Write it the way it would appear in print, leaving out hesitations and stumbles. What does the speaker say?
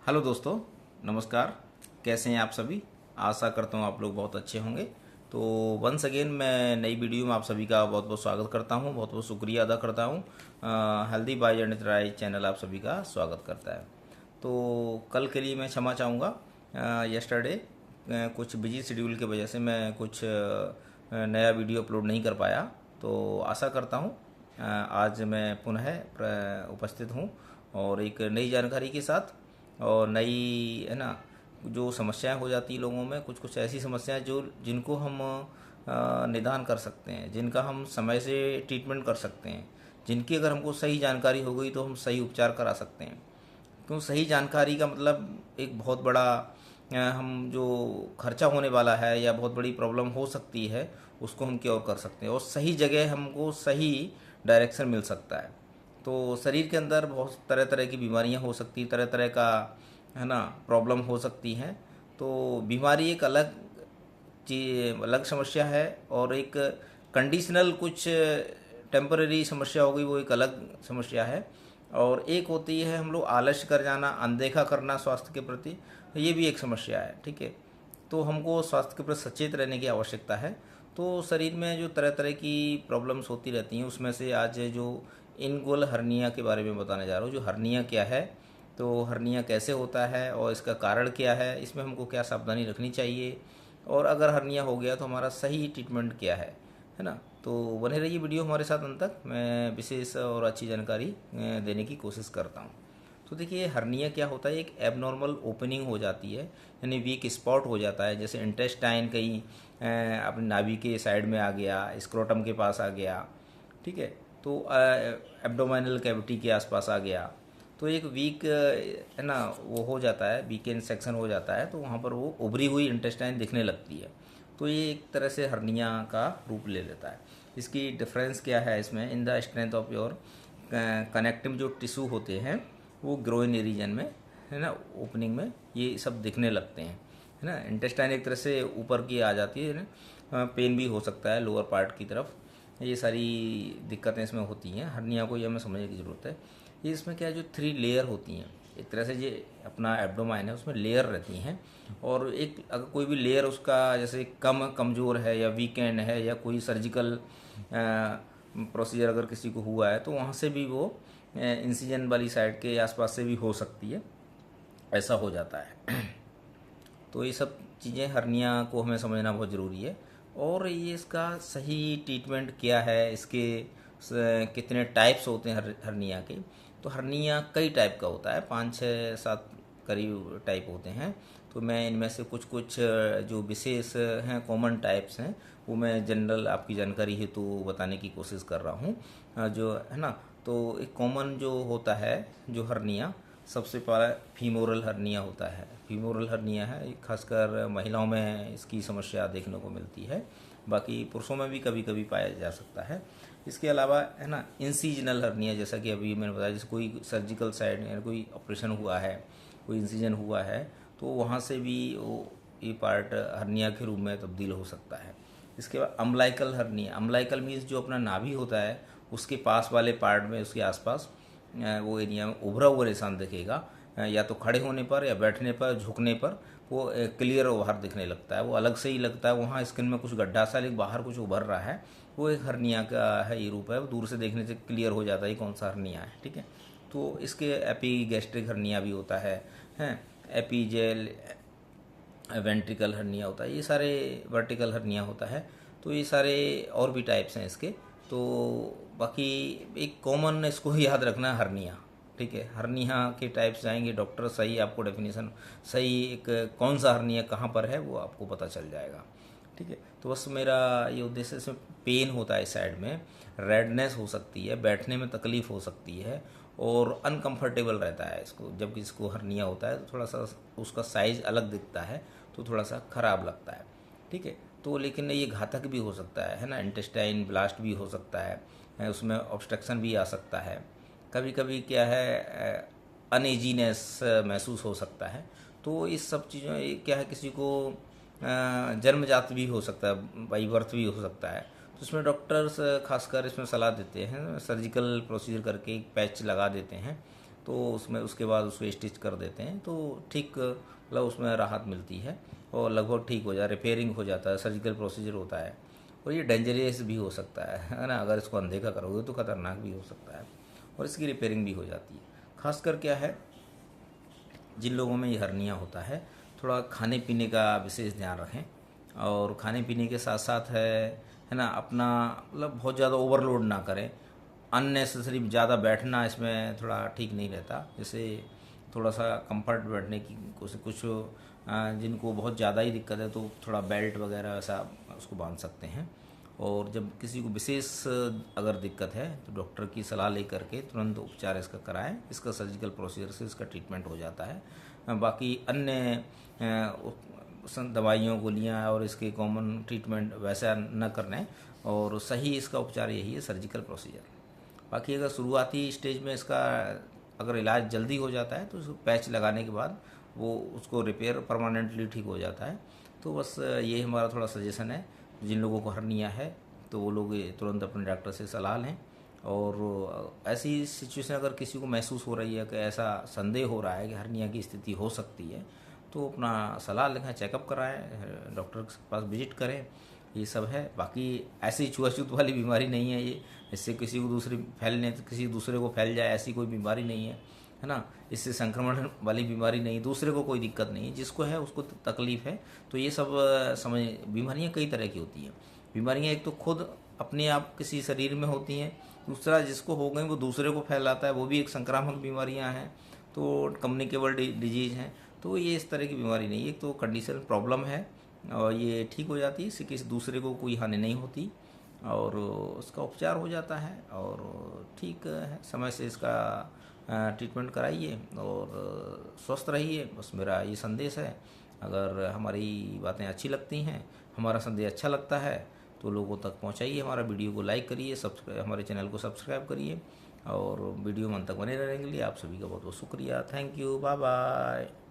Hello दोस्तों, नमस्कार। कैसे हैं आप सभी? आशा करता हूँ आप लोग बहुत अच्छे होंगे। तो वंस अगेन मैं नई वीडियो में आप सभी का बहुत बहुत स्वागत करता हूँ, बहुत बहुत शुक्रिया अदा करता हूँ। Healthy buy and try channel आप सभी का स्वागत करता है। तो कल के लिए मैं क्षमा चाहूँगा। यस्टरडे कुछ बिजी शेड्यूल की वजह से मैं कुछ नया वीडियो अपलोड नहीं कर पाया। तो आशा करता हूँ आज मैं पुनः उपस्थित हूँ और एक नई जानकारी के साथ और नई है ना। जो समस्याएं हो जाती लोगों में, कुछ कुछ ऐसी समस्याएं जो जिनको हम निदान कर सकते हैं, जिनका हम समय से ट्रीटमेंट कर सकते हैं, जिनकी अगर हमको सही जानकारी हो गई तो हम सही उपचार करा सकते हैं। क्यों सही जानकारी का मतलब एक बहुत बड़ा हम जो खर्चा होने वाला है या बहुत बड़ी प्रॉब्लम हो सकती है उसको हम क्योर कर सकते हैं और सही जगह हमको सही डायरेक्शन मिल सकता है। तो शरीर के अंदर बहुत तरह तरह की बीमारियां हो सकती, तरह तरह का है ना प्रॉब्लम हो सकती हैं। तो बीमारी एक अलग चीज, अलग समस्या है और एक कंडीशनल कुछ टेम्पररी समस्या हो गई, वो एक अलग समस्या है। और एक होती है हम लोग आलस्य कर जाना, अनदेखा करना स्वास्थ्य के प्रति, ये भी एक समस्या है। ठीक है, तो हमको स्वास्थ्य के प्रति सचेत रहने की आवश्यकता है। तो शरीर में जो तरह तरह की प्रॉब्लम्स होती रहती हैं उसमें से आज जो इनगुल हर्निया के बारे में बताने जा रहा हूँ। जो हर्निया क्या है, तो हर्निया कैसे होता है और इसका कारण क्या है, इसमें हमको क्या सावधानी रखनी चाहिए, और अगर हर्निया हो गया तो हमारा सही ट्रीटमेंट क्या है ना। तो बने रहिए वीडियो हमारे साथ अंत तक, मैं विशेष और अच्छी जानकारी देने की कोशिश करता हूँ। तो देखिए, हर्निया क्या होता है, एक एबनॉर्मल ओपनिंग हो जाती है, यानी वीक स्पॉट हो जाता है। जैसे इंटेस्टाइन कहीं अपनी नाभि के साइड में आ गया, स्क्रोटम के पास आ गया, ठीक है, तो एब्डोमिनल कैविटी के आसपास आ गया, तो एक वीक है ना वो हो जाता है, वीकेंड सेक्शन हो जाता है, तो वहाँ पर वो उभरी हुई इंटेस्टाइन दिखने लगती है। तो ये एक तरह से हर्निया का रूप ले लेता है। इसकी डिफरेंस क्या है इसमें, in the strength of your connective जो टिश्यू होते हैं वो ग्रोइन रीजन में है ना, ओपनिंग में ये सब दिखने लगते हैं, है ना। इंटेस्टाइन एक तरह से ऊपर की आ जाती है ना, पेन भी हो सकता है लोअर पार्ट की तरफ। ये सारी दिक्कतें इसमें होती हैं। हर्निया को ये हमें समझने की ज़रूरत है। ये इसमें क्या है, जो 3 लेयर होती हैं, एक तरह से ये अपना एब्डोमाइन है उसमें लेयर रहती हैं, और एक अगर कोई भी लेयर उसका जैसे कमज़ोर है या वीकेंड है या कोई सर्जिकल प्रोसीजर अगर किसी को हुआ है तो वहाँ से भी वो इंसिजन वाली साइड के आसपास से भी हो सकती है, ऐसा हो जाता है। तो ये सब चीज़ें हर्निया को हमें समझना बहुत ज़रूरी है। और ये इसका सही ट्रीटमेंट क्या है, इसके कितने टाइप्स होते हैं हर्निया के। तो हर्निया कई टाइप का होता है, 5 6 7 करीब टाइप होते हैं। तो मैं इनमें से कुछ कुछ जो विशेष हैं, कॉमन टाइप्स हैं, वो मैं जनरल आपकी जानकारी हेतु बताने की कोशिश कर रहा हूँ। जो है ना, तो एक कॉमन जो होता है जो हर्निया, सबसे पहला फीमोरल हर्निया होता है। फीमोरल हर्निया है, खासकर महिलाओं में इसकी समस्या देखने को मिलती है, बाकी पुरुषों में भी कभी कभी पाया जा सकता है। इसके अलावा है ना इंसीजनल हर्निया, जैसा कि अभी मैंने बताया, जैसे कोई सर्जिकल साइड या कोई ऑपरेशन हुआ है, कोई इंसीजन हुआ है, तो वहाँ से भी वो ये पार्ट हर्निया के रूप में तब्दील हो सकता है। इसके बाद अम्बलाइकल हर्निया, अम्बलाइकल मीन्स जो अपना नाभि होता है उसके पास वाले पार्ट में, उसके आसपास वो एरिया में उभरा हुआ निशान दिखेगा, या तो खड़े होने पर या बैठने पर, झुकने पर वो क्लियर बाहर दिखने लगता है, वो अलग से ही लगता है, वहाँ स्किन में कुछ गड्ढा सा लेकिन बाहर कुछ उभर रहा है, वो एक हर्निया का है, ये रूप है। वो दूर से देखने से क्लियर हो जाता है ये कौन सा हर्निया है, ठीक है। तो इसके एपीगैस्ट्रिक हर्निया भी होता है, हैं एपीजेल वेंट्रिकल हर्निया होता है, ये सारे वर्टिकल हर्निया होता है। तो ये सारे और भी टाइप्स हैं इसके। तो बाकी एक कॉमन इसको याद रखना है, हर्निया, ठीक है। हर्निया के टाइप्स जाएंगे डॉक्टर, सही आपको डेफिनेशन, सही एक कौन सा हर्निया कहाँ पर है वो आपको पता चल जाएगा, ठीक है। तो बस मेरा ये उद्देश्य, इसमें पेन होता है इस साइड में, रेडनेस हो सकती है, बैठने में तकलीफ हो सकती है, और अनकंफर्टेबल रहता है इसको। जब इसको हर्निया होता है तो थोड़ा सा उसका साइज अलग दिखता है, तो थोड़ा सा खराब लगता है, ठीक है। तो लेकिन ये घातक भी हो सकता है ना, इंटेस्टाइन ब्लास्ट भी हो सकता है, उसमें ऑब्स्ट्रक्शन भी आ सकता है। कभी कभी क्या है, अनएजीनेस महसूस हो सकता है। तो इस सब चीज़ों क्या है, किसी को जन्मजात भी हो सकता है, बाई बर्थ भी हो सकता है। तो इसमें डॉक्टर्स खासकर इसमें सलाह देते हैं, सर्जिकल प्रोसीजर करके एक पैच लगा देते हैं, तो उसमें उसके बाद उसको स्टिच कर देते हैं, तो ठीक मतलब उसमें राहत मिलती है और लगभग ठीक हो जाए, रिपेयरिंग हो जाता है, सर्जिकल प्रोसीजर होता है। और ये डेंजरस भी हो सकता है ना, अगर इसको अनदेखा करोगे तो ख़तरनाक भी हो सकता है, और इसकी रिपेयरिंग भी हो जाती है। खासकर क्या है, जिन लोगों में ये हर्निया होता है, थोड़ा खाने पीने का विशेष ध्यान रखें, और खाने पीने के साथ साथ है ना, अपना मतलब बहुत ज़्यादा ओवरलोड ना करें। अननेसेसरी ज़्यादा बैठना इसमें थोड़ा ठीक नहीं रहता। जैसे थोड़ा सा कंफर्ट बैठने की कुछ कुछ जिनको बहुत ज़्यादा ही दिक्कत है तो थोड़ा बेल्ट वगैरह ऐसा उसको बांध सकते हैं। और जब किसी को विशेष अगर दिक्कत है तो डॉक्टर की सलाह लेकर के तुरंत उपचार इसका कराएं। इसका सर्जिकल प्रोसीजर से इसका ट्रीटमेंट हो जाता है। बाकी अन्य दवाइयों गोलियां और इसके कॉमन ट्रीटमेंट वैसा न करने, और सही इसका उपचार यही है, सर्जिकल प्रोसीजर। बाकी अगर शुरुआती स्टेज में इसका अगर इलाज जल्दी हो जाता है तो उसको पैच लगाने के बाद वो उसको रिपेयर परमानेंटली ठीक हो जाता है। तो बस ये हमारा थोड़ा सजेशन है, जिन लोगों को हर्निया है तो वो लोग तुरंत अपने डॉक्टर से सलाह लें। और ऐसी सिचुएशन अगर किसी को महसूस हो रही है कि ऐसा संदेह हो रहा है कि हर्निया की स्थिति हो सकती है, तो अपना सलाह लें, चेकअप कराएं, डॉक्टर के पास विजिट करें। ये सब है। बाकी ऐसी छुआछूत वाली बीमारी नहीं है ये, इससे किसी को दूसरी फैलने किसी दूसरे को फैल जाए ऐसी कोई बीमारी नहीं है ना। इससे संक्रमण वाली बीमारी नहीं, दूसरे को कोई दिक्कत नहीं है, जिसको है उसको तकलीफ है। तो ये सब समझ, बीमारियां कई तरह की होती हैं। बीमारियां एक तो खुद अपने आप किसी शरीर में होती हैं, दूसरा जिसको हो गई वो दूसरे को फैलाता है, वो भी एक संक्रामक बीमारियां हैं, तो कम्युनिकेबल डिजीज हैं। तो ये इस तरह की बीमारी नहीं है, एक तो कंडीशन प्रॉब्लम है और ये ठीक हो जाती है, इससे किसी दूसरे को कोई हानि नहीं होती और उसका उपचार हो जाता है और ठीक है। समय से इसका ट्रीटमेंट कराइए और स्वस्थ रहिए, बस मेरा ये संदेश है। अगर हमारी बातें अच्छी लगती हैं, हमारा संदेश अच्छा लगता है तो लोगों तक पहुंचाइए, हमारा वीडियो को लाइक करिए, हमारे चैनल को सब्सक्राइब करिए और वीडियो में अंत तक बने रहने के लिए आप सभी का बहुत बहुत शुक्रिया। Thank you, bye bye.